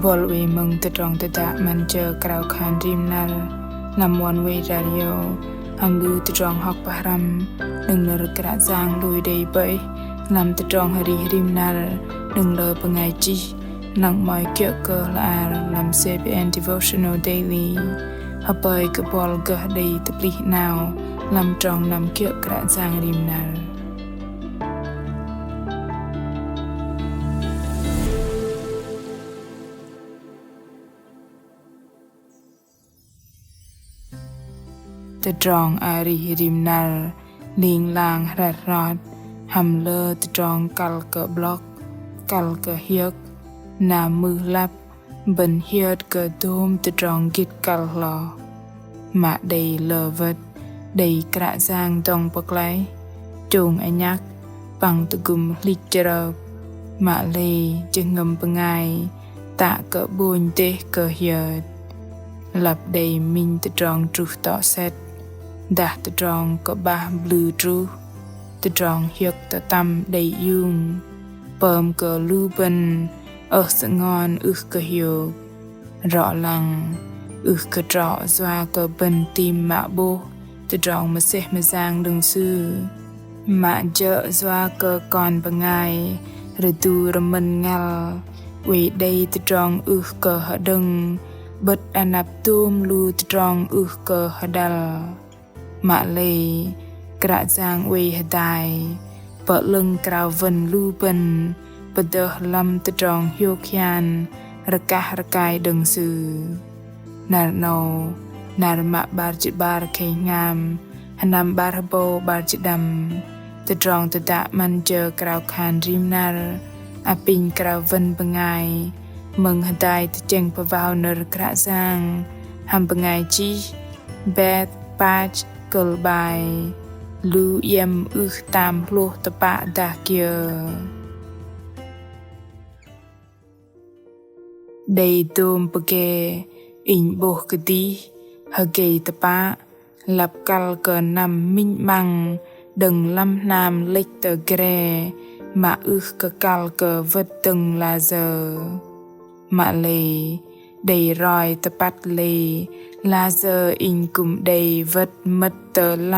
บอลเวมึงตะตรองตะดะมันเจอกราวคานริมนาลลำวันเวดาริโอฮัมลูตะตรองฮอกปะรำดึงนรกระจางลุยเดย์ไปลำตะตรองฮริริมนาลดึงเลอปงไงจีนังมอยเกี่ยวเกอลาลำเซปแอนดิโวชั่นอลเดลี่ฮับไปกับบอลเกอเดย์ตะปลินาวลำตรองนำเกี่ยวกระจางริมนาลตะตรองอารีริมนาลลิงลางรัดรอดฮัมเลอตะตรองกัลเกบล็อกกัลเกเฮียกนามือลับบันเฮียดเกโดมตะตรองกิดกัลลอมาเดยเลวัดเดยกระจางตองปกไลจงอัญญักปังตะกุมลิจรบมาเลจึงงมปงไงตะเกบุญเตเกเฮียดหลับเดยมินตะตรองจุต่อเซตดาตะตรองก็บาบลูตรูตะตรองเฮียกตะตำได้ยุงเปิมก็ลูบันสงอนก็เฮียกรอลังก็รอสวาก็บันตีมมาโบตะตรองมาเสมาจางดึงซื่อมาเจอสวาก็ก่อนปังไงฤดูรมันงัลเวได้ตะตรองก็หดึงบัดอนับตูมลูตะตรองก็หดัลมาเลยกระจางเวหดายเปิดลึงกราววันลูบันเปิดเดอลำตะตรองโยกยานระกะระกายดึงสื่อนารโนนารมะบาร์จิบาร์เคงามหนำบาร์โบบาร์จิดำตะตรองตะดะมันเจอกราวคานริมนาร์อปิงกราววันปังไงมึงหดายตะเจงปะวาวนรกระจางหำปังไงจีเบดปาจเกลบายลูเยมตามโลตะปะดาเกียได้ตูมปะเกอิงโบกดีฮะเกตะปะหลับกัลเกินนำมิญมังดึงลำนามเล็กเตอเกรมากะกัลเกวัดดึงลาเซอมาเลได้รอยตะปัดเลลาเซออิงกุมได้วัดมัดเตอล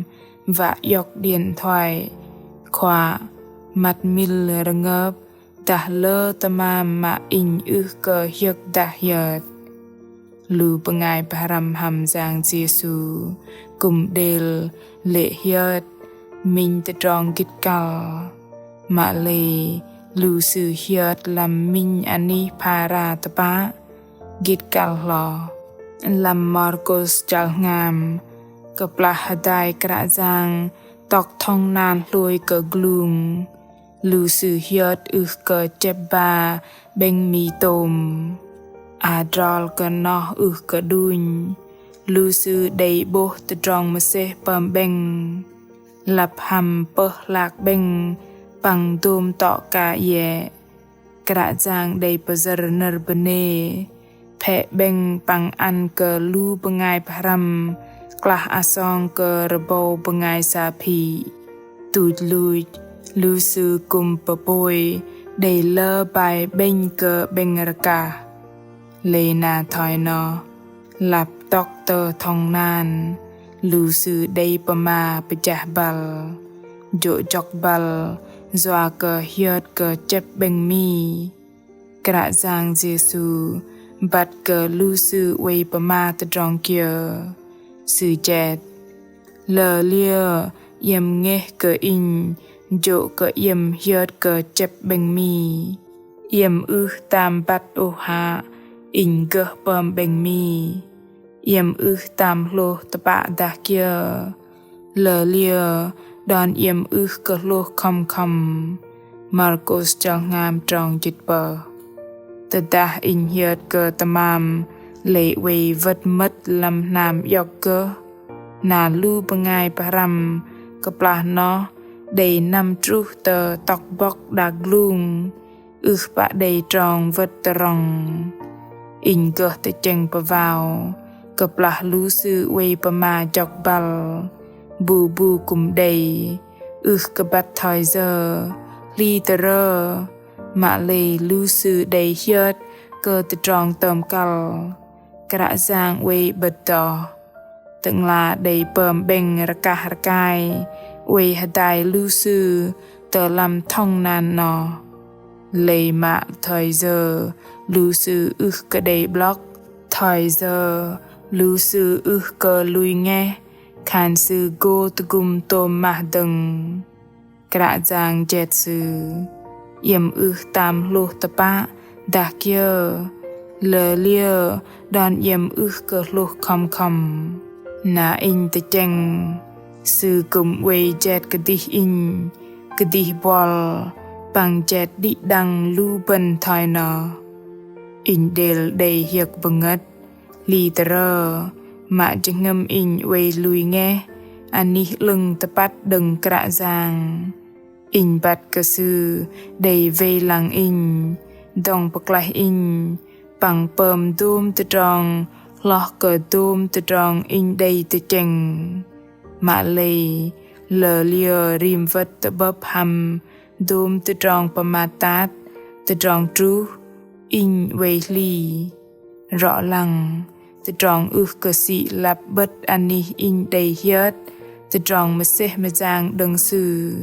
ำวะยกเดียนถอยขวามัดมิลระเงบตะเลอตะมาอิงเกเฮียกดะเฮียดลูปงายพรำหำจางเจสูกุมเดลเลเฮียดมิงตะตรองกิดกัลมาเลลูสือเฮียดลำมิงอันนี้พาราตะปะกิดกัลลอลำมอร์โกสจัลงามกะปลาหดายกระจางตอกทองนานลวยกะกลุงลูสือเฮียดกะเจ็บบาเบงมีตมอาดรอลกะนอกะดุญลูสือได้โบตะตรองมาเซเปิมเบงหลับหำเปะหลากเบงปังตูมต่อกะแยกระจางได้ปะจรนรบเนแพะเบงปังอันเกลูปงายพรำกลาอาซองเกระโบปงายสาพีตูดลูสือกุมปะปวยได้เลอไปเบงเกเบงระกาเลนาถอยนอหลับตอกเตอทองนานลูสือได้ปะมาปะจะบัลโจจอกบัลจวาเกเฮียดเกเจ็บเบงมีกระจางเจสูบัดเกลูสือเวปะมาตะจองเกียสือเจ็ดเลอเลียเยมเงเกอินโจเกเยมเฮียดเกเจ็บเบงมีเยมตามบัดโอหาอิงเกเปิมเบงมีเยมตามโลตะปะดาเกียเลอเลียดอนเยมเกโลคำมาร์โกสจังงามจองจิตเปอตะดาอิงเฮียดเกตะมามเลเววัดมัดลำนามยอกเกนาลูปงายปรำกะปลาเนาะได้นำจุเตอตอกบอกดักลุงปะได้จองวัดตรองอิงเกตะเจงปะวาวกะปลาลูสือเวปะมาจอกบัลบูกุมเดยกะบัดทอยเซอร์ลีเตอร์มาเลลูสือได้เฮียด cơ tự tròn tôm cào cả giang quê bật đỏ từng là đầy bờm bèn ra cài quê hà đài lưu sư tờ làm thông nàn nọ lấy mạ thời giờ lưu sư cả đầy blog thời giờ lưu sư cơ lui nghe khán sư go tự gum tôm mà đừng cả giang chết sư yếm tam lô tập bạ đã kia lờ lia đòn yếm cơ lô khom na in te cheng sư cùng quay chết cái đi bol bằng chết đi đằng lu bần thoi nọ in del đầy hiệp bangất liter mà chừng ngâm in quay lui nghe ani lưng tập bắt đừng cả giang in bát cơ sư đầy về làng in dòng bạc lại in bằng bơm đôm tự tròn lọ cờ đôm tự tròn in đầy tự chừng mà lầy lờ lia rim vật tự bấp hầm đôm tự tròn pamatat tự tròn trú in về ly rõ lăng tự tròn cơ sĩ lạp bất ani in đầy hiết tự tròn mà xe mà giang đừng sư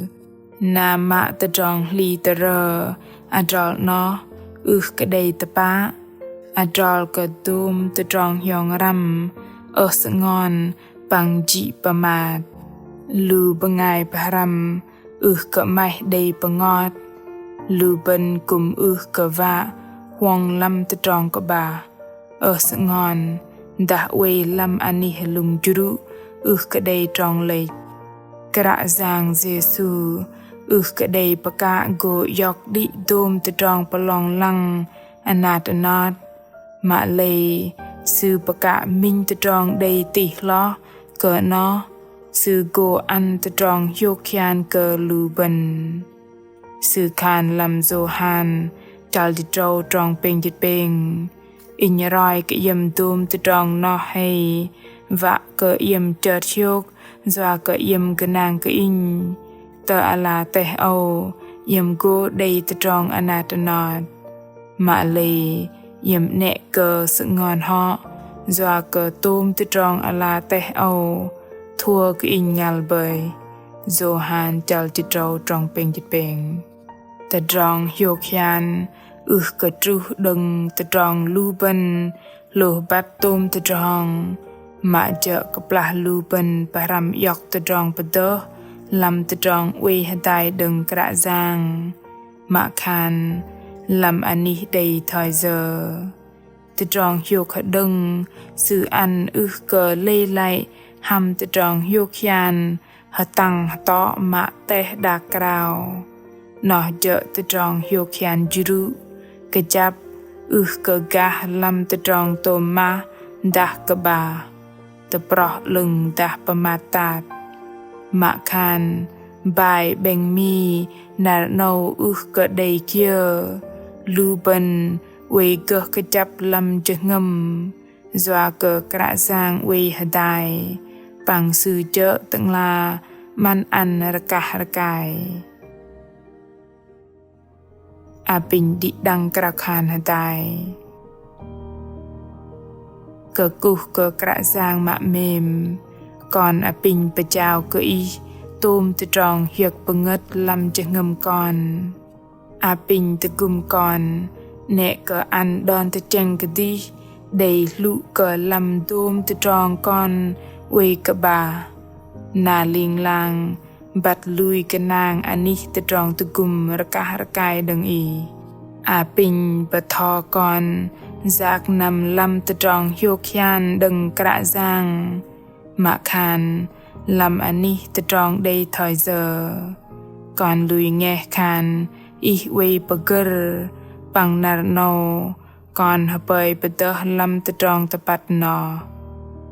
na mạ tự tròn ly tờ rờ tròn nó cái đầy tập bá tròn cái đôm tự tròn hiong răm ở sự ngon bằng chỉ bà mạt lưu bà ngài bà răm cái mày đầy bà ngọt lưu bên cùng cái vạ hoàng lâm tự tròn cái bà ở sự ngon đã quay lâm ani lùng churu cái đầy tròn lệch cả giang Giêsu cái đầy bà cả go yọc đi đôm tự tròn bà lòng lăng anat mà lầy sư bà cả minh tự tròn đầy tỉ lo cờ nó sư go ăn tự tròn hiô khian cờ lưu bần sư khan làm dô hàn chal đi trâu tròn bền dịch bền in nhà roi cái yếm đôm tự tròn nó hay và cờ yếm chợt hiô doa cờ yếm cờ nàng cờ in tờ ala teh âu yếm go đầy tự tròn anat mà lầy yếm nẹ cờ sự ngon họ doa cờ tôm tự tròn ala teh âu thua cái in nhal bơi Johan chal chỉ trâu trong bền dịch bền tự tròn hiô khian cờ tru đừng tự tròn lưu bần lô bát tôm tự tròn mà chợ cặp là lưu bần bà rằm yọc tự tròn bà đơ làm tự tròn uy hà đài đừng cả giang mà khan làm ani đầy thời giờ tự tròn hiô khả đừng sự ăn cờ lê lại hầm tự tròn hiô khian hà tăng hà tó mà tê đà krao nó chợ tự tròn hiô khian juru cái chắp cờ gà làm tự tròn tôm ma đà cờ bà tự bỏ lưng đà bà ma tạt mà khan bài bèn mi nà nâu cờ đầy kia lưu bần quê cờ cái chắp làm chợ ngâm doa cờ cả giang quê hà đài bằng sư chợ tận là man ăn ra cài bình đi đăng cả khan hà đài cờ cụ cờ cả giang mạ mềm còn bình bà chào cờ y tôm tự tròn hiệt bà ngất làm chợ ngâm con bình tự gùm con nẹ cờ ăn đòn tự chanh cờ đi đầy lụ cờ làm tôm tự tròn con quê cờ bà nà liên lang bát lui cờ nàng ani tự tròn tự gùm ra cài đừng y bình bà thò con giác nằm lâm tự tròn hiô khian đừng cả giang mà khan làm ani tự tròn đây thời giờ còn lui nghe khan quê bà gờ bằng nà nô còn hợp bơi bà tớ lâm tự tròn tập bát nò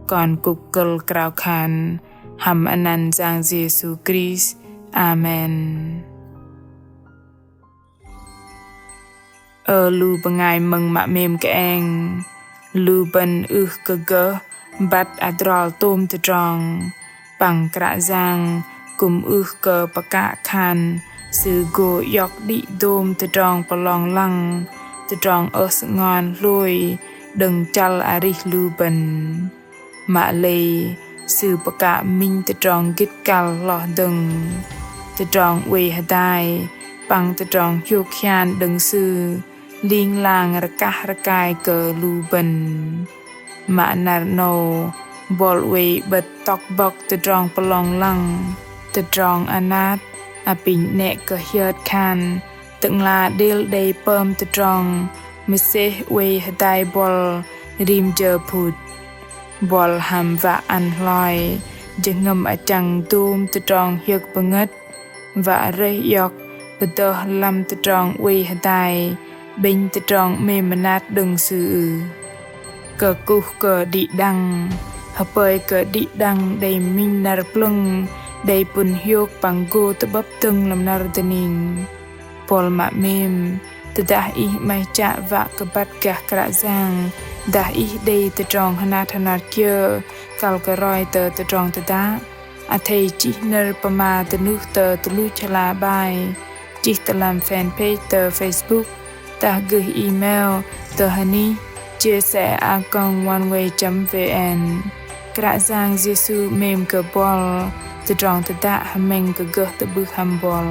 còn cục cờ krao khan hầm anan giang Giêsu Christ. Amen. Lu bà ngài mừng mạ mềm cái anh lu bần cơ gơ bắt adrol tôm tự tròn bằng cả giang cùng cơ bà cả khan sư gô yọc đi đôm tự tròn bà lòng lăng จะจองสงอนลุยดึงจัลอาริลูบันมาเลยสื่อประกาศมิงจะจองกิดกัลหล่อดึงจะจองเวหได้ปังจะจองโยกยานดึงสื่อลิงลางระกะระกายเกลูบันมานาโนบอลเวบัดตอกบอกจะจองปลองลังจะจองอนาตอปิงเนกเฮียดคันตึงลาเดลเดเปิมจะจองมิเซเวหได้บอลริมเจอพุดบอลหำวะอันลอยจะงมอาจังตูมจะจองเฮียกปงดวะเรยอกปะเตอลำจะจองเวหได้บินจะจองเมมนาดดึงสื่อเกิดกุเกิดดิดังฮะเปยเกิดดิดังได้มินนารปลุงได้ปุนโยกปังโกตะบับตึงลำนารตนิงปอลมะเมมตะดาอีไม่จะวะกบัดกะกระซังดาอีได้ตะจองหนาธนาเกียกัลกะรอยเตอตะจองตะดาอาเทจิเนรปมาตะนุเตอตะลุชลาบายจิตลำแฟนเพจเตอเฟซบุ๊กตะกึอีเมลเตอฮันนี่เจแสอากองวันเวจัม vn กระซังเยซูเมมกะบอลตะจองตะดาหะเมงกะกะตะบึกฮัมบอล